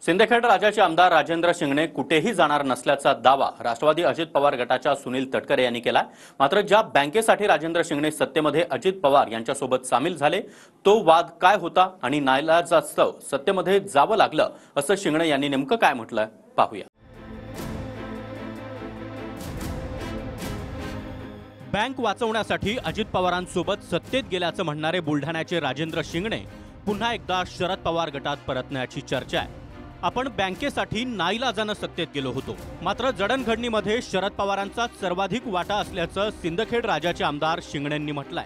सिंदखेड राजाचे आमदार राजेंद्र शिंगणे कुठेही जाणार नसल्याचा दावा राष्ट्रवादी अजित पवार गटाच्या सुनील तटकरे यांनी केलाय। मात्र ज्या बँकेसाठी राजेंद्र शिंगणे सत्तेमध्ये अजित पवार यांच्यासोबत सामील झाले तो वाद काय होता आणि नाईलाजास्तव सत्तेमध्ये जावं लागलं असं शिंगणे यांनी नेमकं काय म्हटलंय पाहूया। बँक वाचवण्यासाठी अजित पवारांसोबत सत्तेत गेल्याचं म्हणणारे बुलढाण्याचे राजेंद्र शिंगणे पुन्हा एकदा शरद पवार गटात परतण्याची चर्चा आहे। आपण बँकेसाठी नाईलाजानं सत्तेत गेलो होतो, मात्र जडणघडणीमध्ये शरद पवारांचा सर्वाधिक वाटा असल्याचं सिंदखेड राजाचे आमदार शिंगणेंनी म्हटलंय।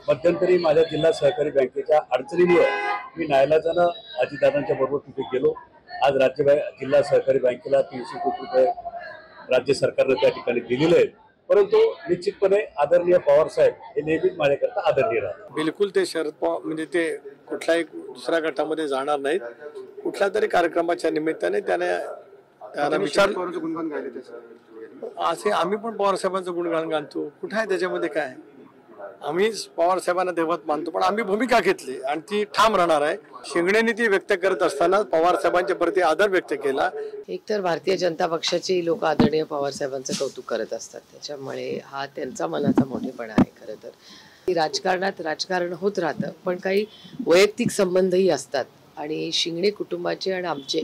मध्यंतरी माझ्या जिल्हा सहकारी बँकेच्या अडचणीमुळे मी नाईलाजानं अजितदादांच्या बरोबर तिथे गेलो। आज जिल्हा सहकारी बँकेला 300 कोटी रुपये राज्य सरकारने त्या ठिकाणी दिलेले आहेत, परंतु निश्चितपणे आदरणीय पवार साहेब हे नेहमीच माझ्याकरता आदरणीय राहतात। बिलकुल ते शरद पवार म्हणजे ते कुठल्याही दुसऱ्या गटामध्ये जाणार नाहीत। कुठल्या तरी कार्यक्रमाच्या निमित्ताने त्यांना विचार गुणगान गायले असे आम्ही पण पवार साहेबांचं गुणगान गातो। कुठे आहे त्याच्यामध्ये काय? आम्ही पवार साहेबांना देवत मानतो, पण आम्ही भूमिका घेतली आणि ती ठाम राहणार आहे। शिंगणेंनी ती व्यक्त करत असताना पवार साहेबांच्या प्रती आदर व्यक्त केला। एकतर भारतीय जनता पक्षाचे लोक आदरणीय पवार साहेबांचं कौतुक करत असतात, त्याच्यामुळे हा त्यांचा मनाचा मोठेपणा आहे। खरं तर राजकारणात राजकारण होत राहतं, पण काही वैयक्तिक संबंधही असतात आणि शिंगणे कुटुंबाचे आणि आमचे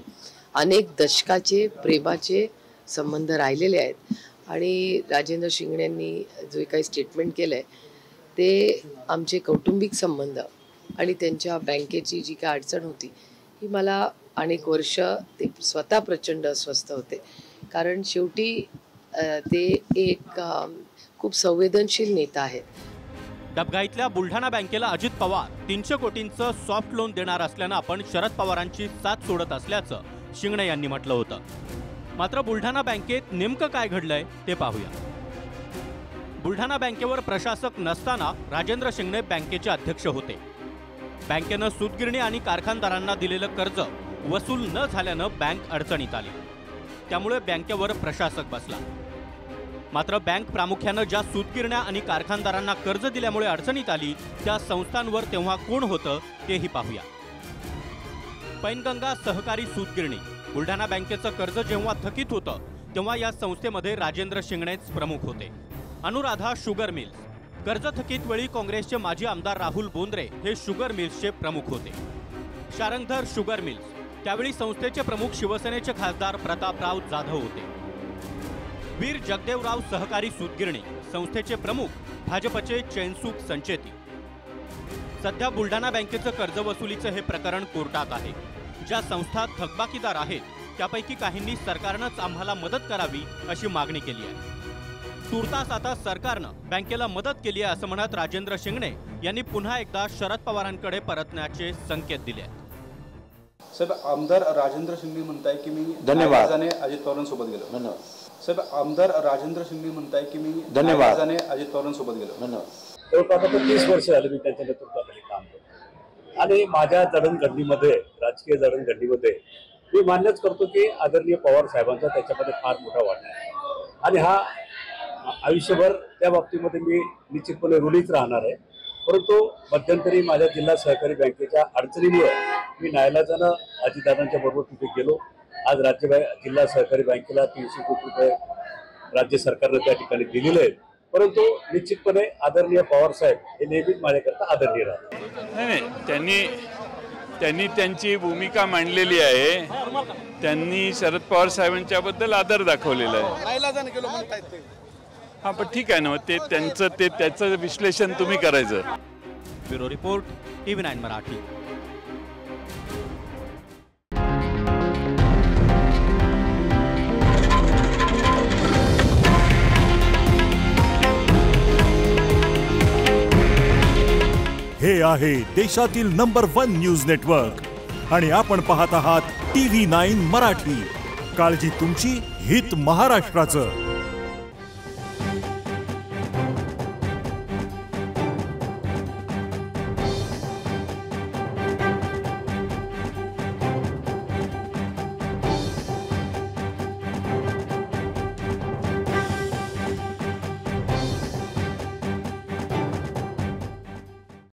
अनेक दशकाचे प्रेमाचे संबंध राहिलेले आहेत। आणि राजेंद्र शिंगणेंनी जे काही स्टेटमेंट केलंय ते आमचे कौटुंबिक संबंध आणि त्यांच्या बँकेची जी काय अडचण होती ही मला अनेक वर्ष ते स्वतः प्रचंड अस्वस्थ होते, कारण शेवटी ते एक खूप संवेदनशील नेता आहेत। डबघाईतल्या बुलढाणा बँकेला अजित पवार 300 कोटींचं सॉफ्ट लोन देणार असल्यानं आपण शरद पवारांची साथ सोडत असल्याचं शिंगणे यांनी म्हटलं होतं। मात्र बुलढाणा बँकेत नेमकं काय घडलंय ते पाहूया। बुलढाणा बँकेवर प्रशासक नसताना राजेंद्र शिंगणे बँकेचे अध्यक्ष होते। बँकेनं सूतगिरणी आणि कारखानदारांना दिलेलं कर्ज वसूल न झाल्यानं बँक अडचणीत आली, त्यामुळे बँकेवर प्रशासक बसला। मात्र बँक प्रामुख्यानं ज्या सूतगिरण्या आणि कारखानदारांना कर्ज दिल्यामुळे अडचणीत आली त्या संस्थांवर तेव्हा कोण होतं तेही पाहूया। पैनगंगा सहकारी सूतगिरणी बुलढाणा बँकेचं कर्ज जेव्हा थकीत होतं तेव्हा या संस्थेमध्ये राजेंद्र शिंगणेच प्रमुख होते। अनुराधा शुगर मिल्स कर्ज थकीत वेळी काँग्रेसचे माजी आमदार राहुल बोंद्रे हे शुगर मिल्सचे प्रमुख होते। शारंगधर शुगर मिल्स त्यावेळी संस्थेचे प्रमुख शिवसेनेचे खासदार प्रतापराव जाधव होते। वीर जगदेवराव सहकारी सूतगिरणी संस्थेचे प्रमुख भाजपचे चैनसुख संचेती। सध्या बुलढाणा बँकेचं कर्जवसुलीचं हे प्रकरण कोर्टात आहे। ज्या संस्था थकबाकीदार आहेत त्यापैकी काहींनी सरकारनंच आम्हाला मदत करावी अशी मागणी केली आहे। तुर्तास आता सरकारनं बँकेला मदत केली आहे असं म्हणत राजेंद्र शिंगणे यांनी पुन्हा एकदा शरद पवारांकडे परतण्याचे संकेत दिले आहेत। साहेब, आमदार राजेंद्र शिंगणे म्हणताय की मी धन्यवाद अजित पवारांसोबत गेलो। धन्यवाद साहेब, आमदार राजेंद्र शिंगणे म्हणताय की मी धन्यवाद अजित पवारांसोबत गेलो। धन्यवाद। जवळपास 30 वर्ष झाली मी त्यांच्या नेतृत्वाखाली काम करतो आणि माझ्या जडणघडणीमध्ये राजकीय जडणघडणीमध्ये मी मान्यच करतो की आदरणीय पवार साहेबांचा त्याच्यामध्ये फार मोठा वाटा आहे आणि हा आयुष्यभर त्या बाबतीमध्ये मी निश्चितपणे ऋणीच राहणार आहे। परंतु मध्यंतरी माझ्या जिल्हा सहकारी बँकेच्या अडचणीमुळे मी नाईलाजानं अजितदादांच्या बरोबर तिथे गेलो। आज जिल्हा सहकारी बँकेला 300 कोटी रुपये राज्य सरकारने त्या ठिकाणी दिलेले आहेत, परंतु निश्चितपणे आदरणीय पवार साहेब हे नेहमीच माझ्याकरता आदरणीय राहतात। नाही, त्यांनी त्यांची भूमिका मांडलेली आहे। त्यांनी शरद पवार साहेबांच्याबद्दल आदर दाखवलेला आहे। हा, पण ठीक आहे ना, ते त्याचं विश्लेषण तुम्ही करायचं। Bureau report, TV9 Marathi. हे आहे देशातील नंबर 1 न्यूज नेटवर्क आणि आपण पाहत आहात TV9 मराठी। काळजी तुमची, हित महाराष्ट्राचं।